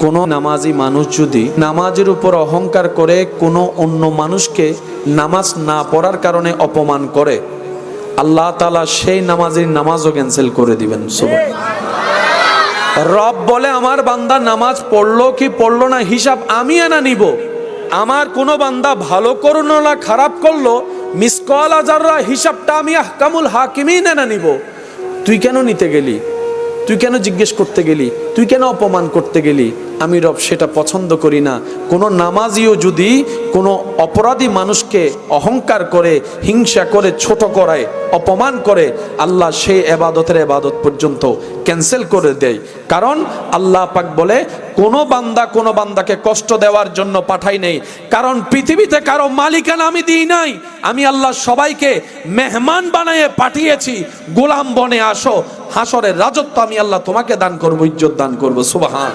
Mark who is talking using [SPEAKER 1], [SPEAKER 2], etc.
[SPEAKER 1] কোনো নামাজি মানুষ যদি নামাজের উপর অহংকার করে কোনো অন্য মানুষকে নামাজ না পড়ার কারণে অপমান করে, আল্লাহ তাআলা সেই নামাজের নামাজও ক্যান্সেল করে দিবেন। রব বলে আমার বান্দা নামাজ পড়লো কি পড়লো না হিসাব আমি এনে নিব। আমার কোনো বান্দা ভালো করলো না খারাপ করলো মিসকাল আযাররা হিসাবটা আমি আহকামুল হাকিমিন এনে নিব। তুই কেন নিতে গেলি? তুই কেন জিজ্ঞেস করতে গেলি? তুই কেন অপমান করতে গেলি? আমি রব সেটা পছন্দ করি না। কোনো নামাজিও যদি কোনো অপরাধী মানুষকে অহংকার করে, হিংসা করে, ছোট করায়, অপমান করে, আল্লাহ সেই এবাদতের এবাদত পর্যন্ত ক্যান্সেল করে দেয়। কারণ আল্লাহ পাক বলে কোনো বান্দা কোনো বান্দাকে কষ্ট দেওয়ার জন্য পাঠাই নেই। কারণ পৃথিবীতে কারো মালিকানা আমি দিই নাই। আমি আল্লাহ সবাইকে মেহমান বানিয়ে পাঠিয়েছি, গোলাম বনে আসো, হাসরের রাজত্ব আমি আল্লাহ তোমাকে দান করবো, ইজ্জত দান করবো। সুবহান।